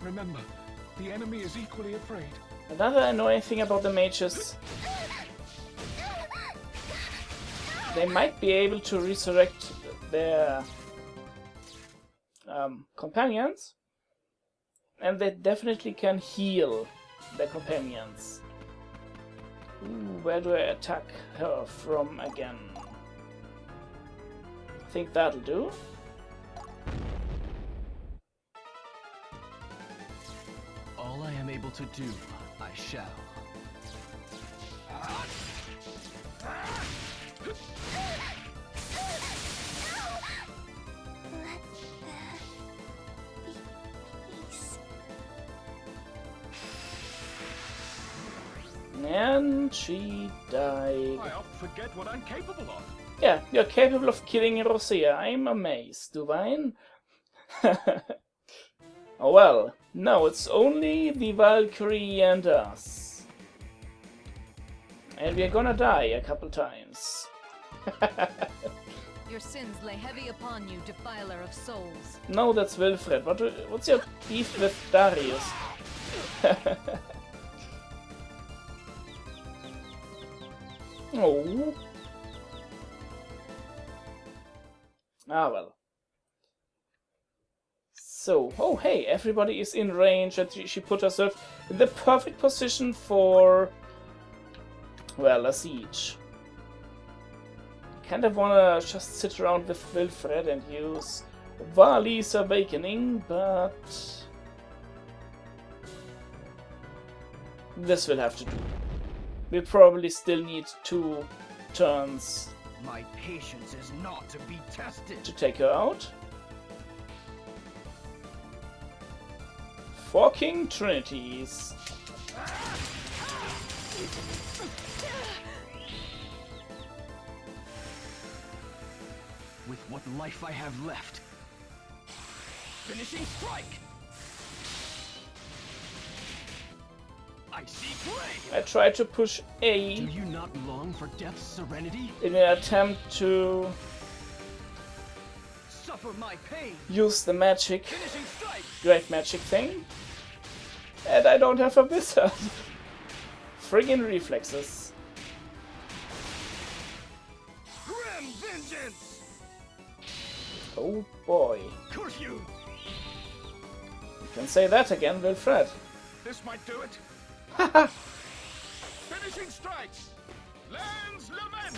Remember, the enemy is equally afraid. Another annoying thing about the mages, they might be able to resurrect their companions, and they definitely can heal their companions. Ooh, where do I attack her from again? I think that'll do. All I am able to do, I shall. And she died. I often forget what I'm capable of. Yeah, you're capable of killing Rosea. I'm amazed, Duvine. Oh well, no, it's only the Valkyrie and us. And we're gonna die a couple times. Your sins lay heavy upon you, defiler of souls. No, that's Wylfred. What's your beef with Darius? Oh. Ah well. So, oh hey, everybody is in range and she put herself in the perfect position for, well, a siege. Kind of wanna just sit around with Wylfred and use Vali's Awakening, but this will have to do. We probably still need 2 turns My patience is not to be tested. to take her out. Fucking Trinities. With what life I have left. Finishing strike! I see gray! I tried to push Do A you not long for death's serenity? in an attempt to Suffer my pain! use the magic, Finishing strike! great magic thing. And I don't have a wizard. Friggin' reflexes. Grim vengeance! Oh boy. Curse you! You can say that again, Wylfred. This might do it. Haha! Finishing strike. Lands lament.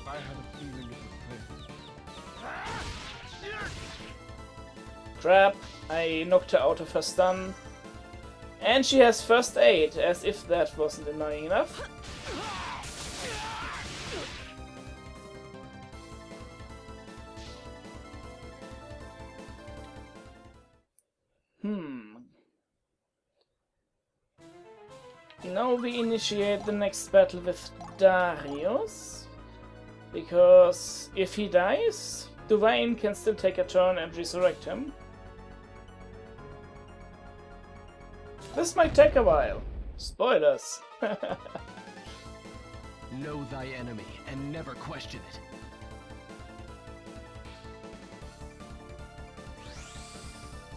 I had a feeling it would fail. Crap, I knocked her out of her stun. And she has first aid, as if that wasn't annoying enough. Now we initiate the next battle with Darius. Because if he dies, Duvine can still take a turn and resurrect him. This might take a while. Spoilers. Know thy enemy and never question it.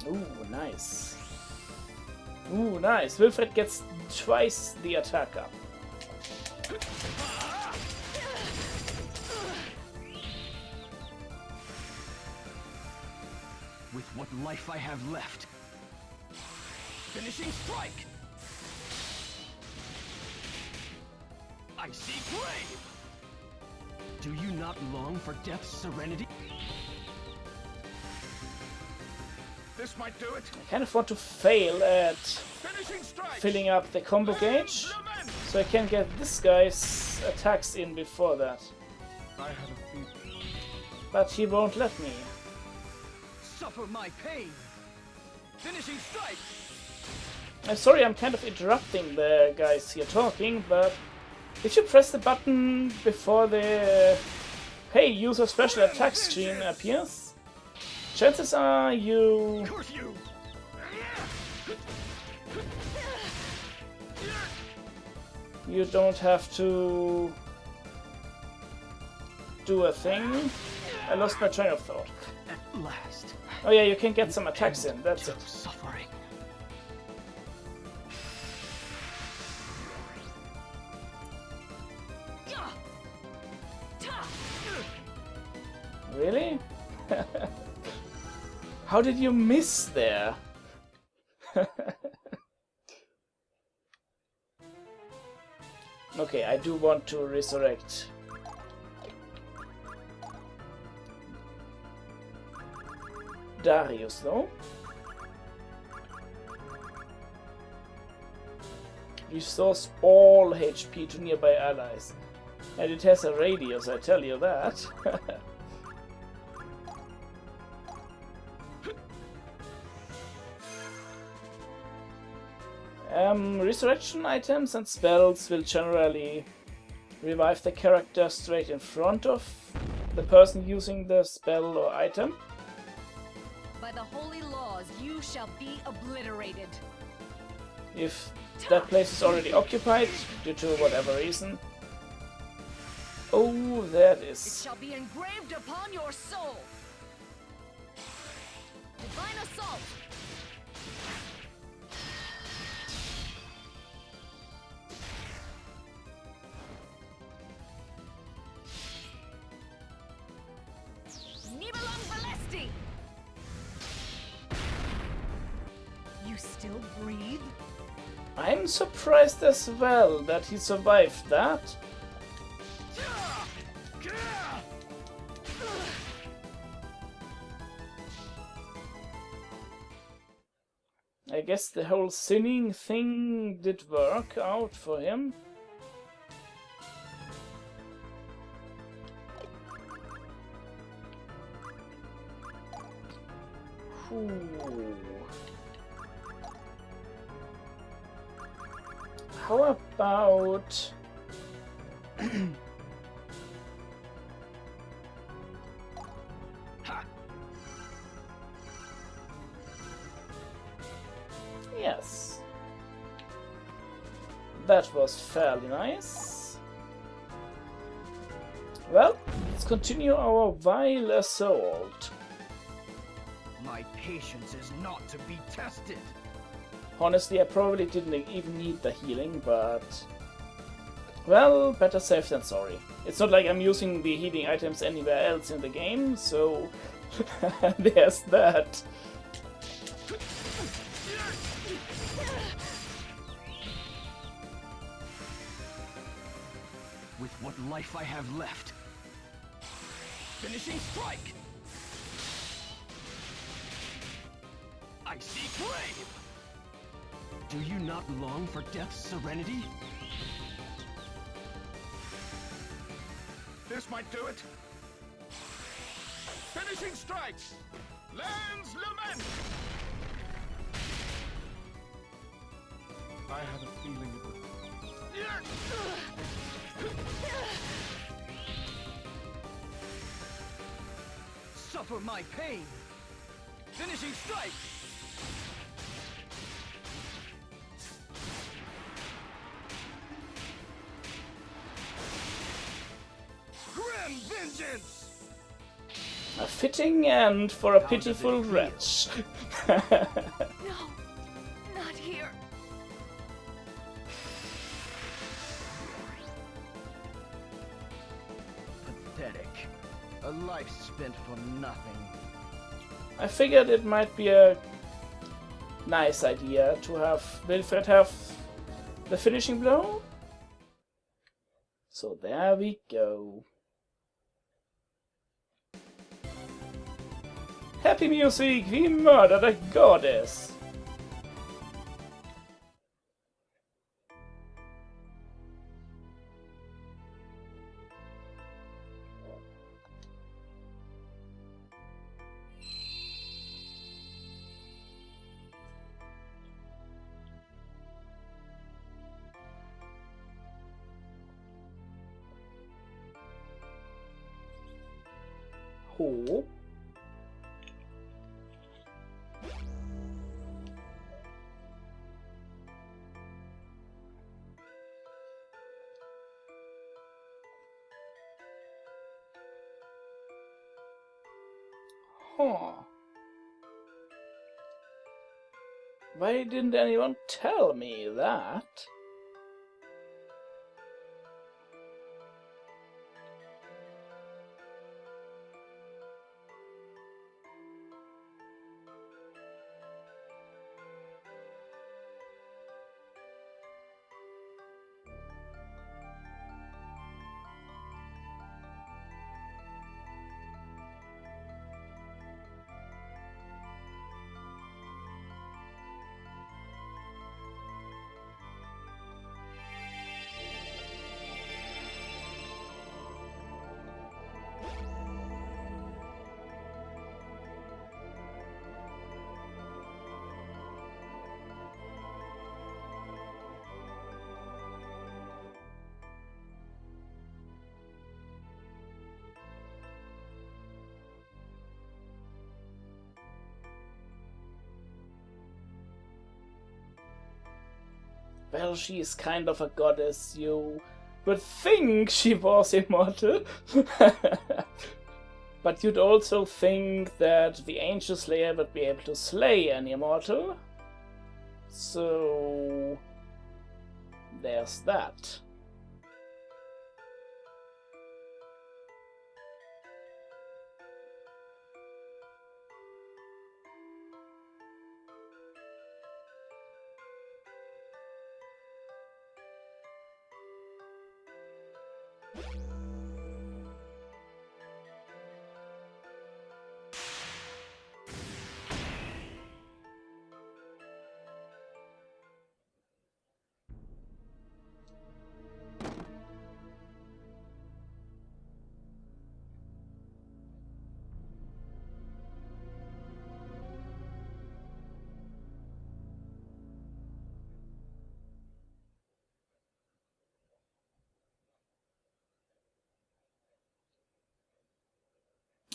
Ooh, nice. Ooh, nice. Wylfred gets twice the attack up. With what life I have left. Finishing strike! I see gray! Do you not long for death's serenity? This might do it. I kind of want to fail at Finishing strike. filling up the combo gauge, so I can get this guy's attacks in before that. I had a feeling. But he won't let me. Suffer my pain! Finishing strike! I'm sorry, I'm kind of interrupting the guys here talking, but if you press the button before the hey, user special attack screen appears, chances are you Curse you! don't have to do a thing. I lost my train of thought. At last. Oh yeah, you can get some attacks in, that's to it. Suffering. Really? How did you miss there? Okay, I do want to resurrect. Darius, though. Restores all HP to nearby allies. And it has a radius, I tell you that. Resurrection items and spells will generally revive the character straight in front of the person using the spell or item. By the holy laws, you shall be obliterated. If that place is already occupied due to whatever reason. Oh, that It is... shall be engraved upon your soul. Divine assault. Nibelung Valesti. You still breathe? I'm surprised as well that he survived that. I guess the whole sinning thing did work out for him. Ooh. How about... Yes. That was fairly nice. Well, let's continue our vile assault. My patience is not to be tested. Honestly, I probably didn't even need the healing, but... Well, better safe than sorry. It's not like I'm using the healing items anywhere else in the game, so... there's that. With what life I have left. Finishing strike! I see grave! Do you not long for death's serenity? This might do it. Finishing strike. Lands lament. I had a feeling it would. Suffer my pain! Finishing strike! Grim vengeance. A fitting end for a pitiful wretch. No, not here. Pathetic. A life spent for nothing. I figured it might be a nice idea to have Wylfred have the finishing blow. So there we go. Happy music! We murdered a goddess! Ho. Huh. Why didn't anyone tell me that? Well, she is kind of a goddess. You would think she was immortal. But you'd also think that the Angel Slayer would be able to slay an immortal. So there's that.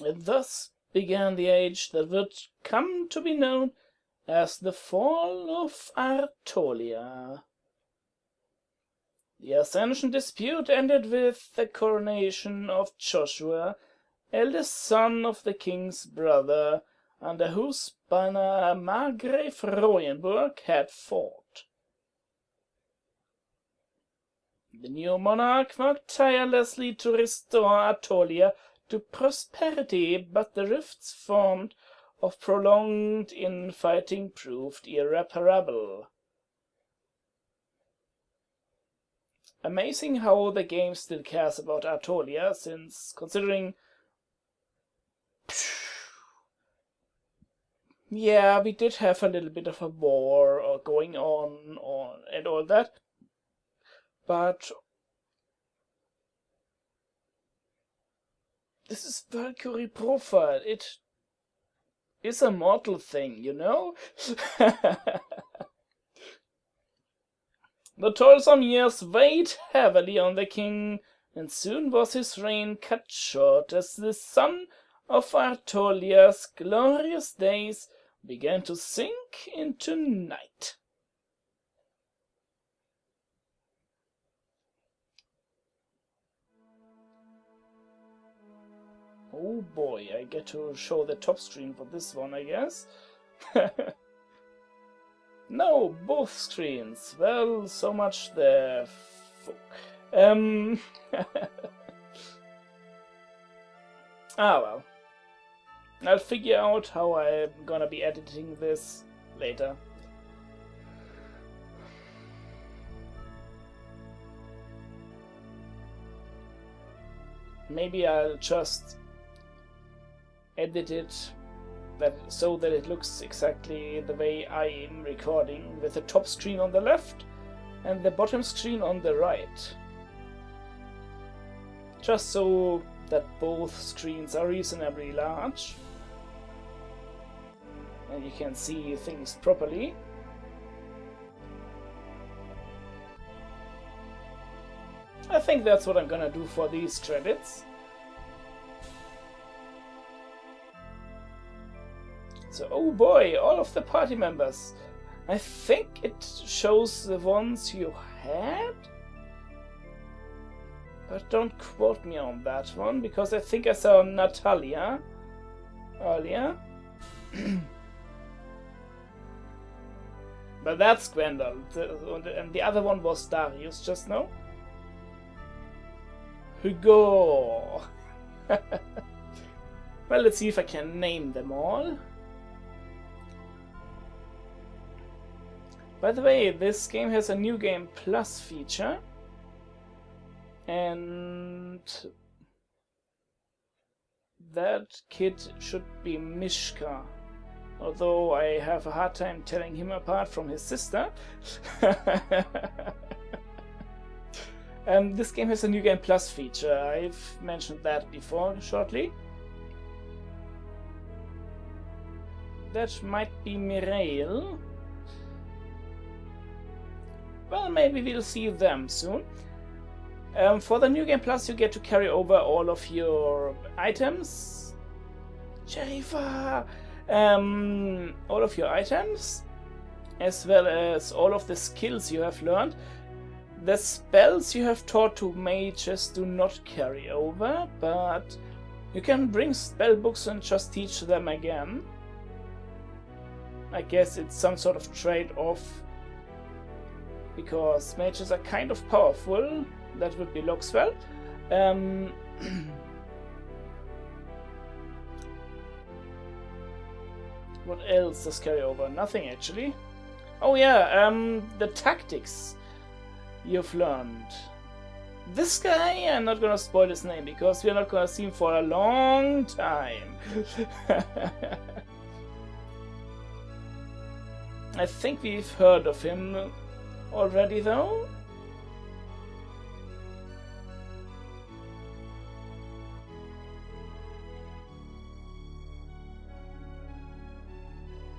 And thus began the age that would come to be known as the Fall of Artolia. The Ascension dispute ended with the coronation of Joshua, eldest son of the king's brother, under whose banner Margrave Royenburg had fought. The new monarch worked tirelessly to restore Artolia to prosperity, but the rifts formed of prolonged infighting proved irreparable. Amazing how the game still cares about Artolia, since considering... Yeah, we did have a little bit of a war going on and all that, but this is Valkyrie profile. It is a mortal thing, you know? The toilsome years weighed heavily on the king, and soon was his reign cut short as the sun of Artolia's glorious days began to sink into night. Oh boy, I get to show the top screen for this one, I guess. No, both screens. Well, so much the well. I'll figure out how I'm gonna be editing this later. Maybe I'll just edit it so that it looks exactly the way I am recording, with the top screen on the left and the bottom screen on the right. Just so that both screens are reasonably large and you can see things properly. I think that's what I'm gonna do for these credits. So, oh boy, all of the party members. I think it shows the ones you had? But don't quote me on that one, because I think I saw Natalia. earlier. But that's Gwendol, and the other one was Darius just now. Hugo! Well, let's see if I can name them all. By the way, this game has a New Game Plus feature. And that kid should be Mishka. Although I have a hard time telling him apart from his sister. This game has a New Game Plus feature. I've mentioned that before shortly. That might be Mireille. Well, maybe we'll see them soon. For the New Game Plus, you get to carry over all of your items. Sherifa! All of your items, as well as all of the skills you have learned. The spells you have taught to mages do not carry over, but you can bring spell books and just teach them again. I guess it's some sort of trade-off, because mages are kind of powerful. That would be Loxwell. What else does carry over? Nothing, actually. Oh yeah, the tactics you've learned. This guy, I'm not gonna spoil his name, because we're not gonna see him for a long time. I think we've heard of him already, though.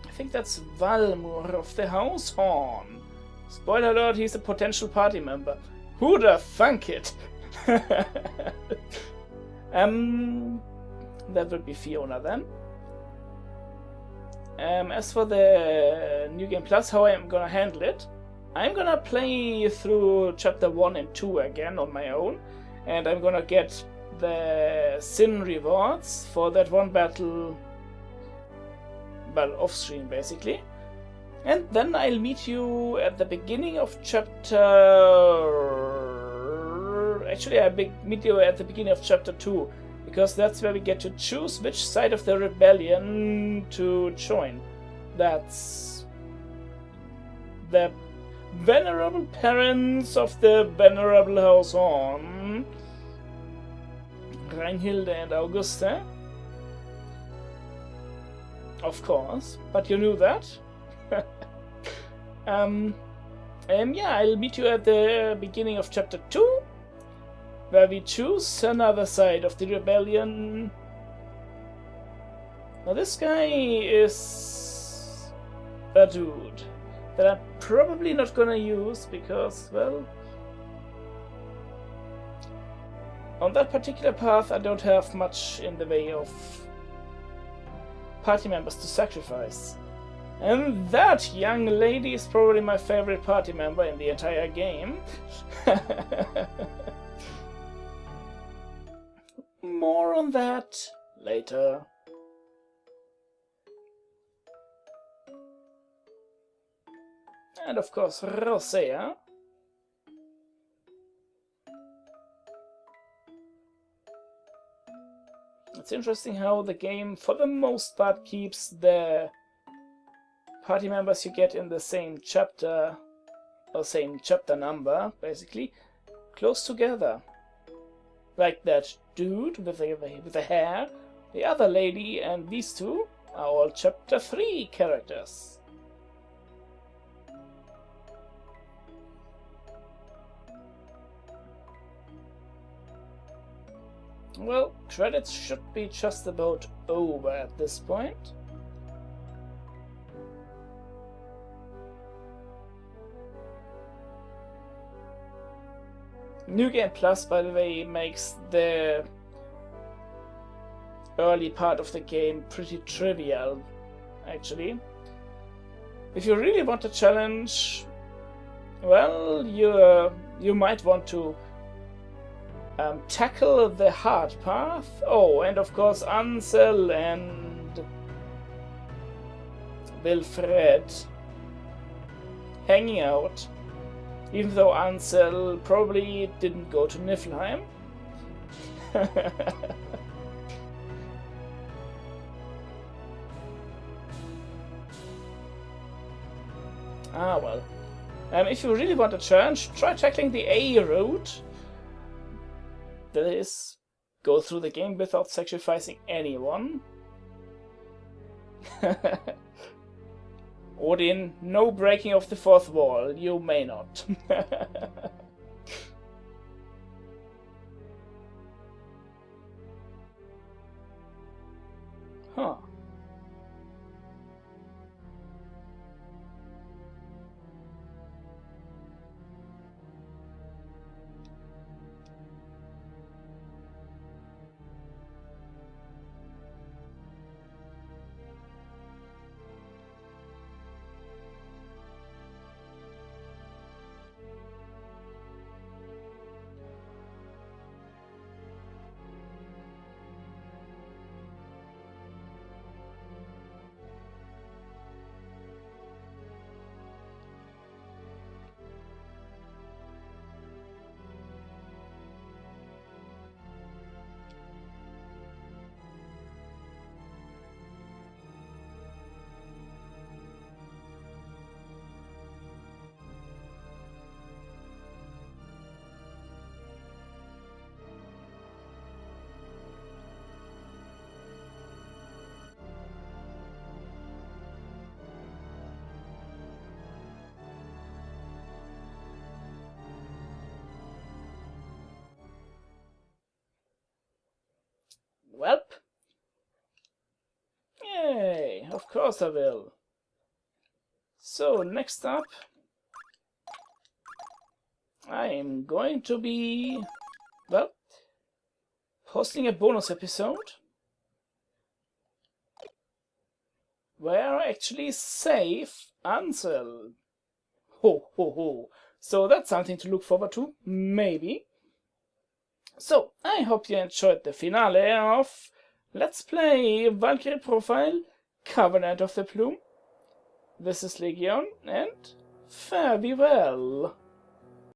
I think that's Valmur of the House Horn. Spoiler alert, he's a potential party member. Who'da thunk it? That would be Fiona then. As for the New Game Plus, how I'm gonna handle it, I'm gonna play through Chapter 1 and 2 again on my own, and I'm gonna get the Sin rewards for that one battle, well, off-screen basically. And then I'll meet you at the beginning of chapter... Actually, I'll meet you at the beginning of chapter 2, because that's where we get to choose which side of the rebellion to join. That's the venerable parents of the venerable House Horn, Reinhilde and Auguste. Of course, but you knew that. Yeah, I'll meet you at the beginning of chapter 2, where we choose another side of the rebellion. Now this guy is a dude that I'm probably not gonna use because, well, on that particular path I don't have much in the way of party members to sacrifice. And that young lady is probably my favorite party member in the entire game. More on that later. And of course, Rosea. It's interesting how the game, for the most part, keeps the party members you get in the same chapter, or same chapter number, basically, close together. Like that dude with the hair, the other lady, and these two are all chapter 3 characters. Well, credits should be just about over at this point. New Game Plus, by the way, makes the early part of the game pretty trivial, actually. If you really want a challenge, well, you might want to tackle the hard path. Oh, and of course Ansel and Wylfred hanging out, even though Ansel probably didn't go to Niflheim. Ah, well. If you really want a challenge, try tackling the A route. That is, go through the game without sacrificing anyone. Odin, no breaking of the fourth wall. You may not. Huh. Welp. Yay, of course I will. So, next up, I'm going to be, well, posting a bonus episode where I actually save Ansel. Ho ho ho. So that's something to look forward to, maybe. So, I hope you enjoyed the finale of Let's Play Valkyrie Profile Covenant of the Plume. This is Legion, and fare thee well.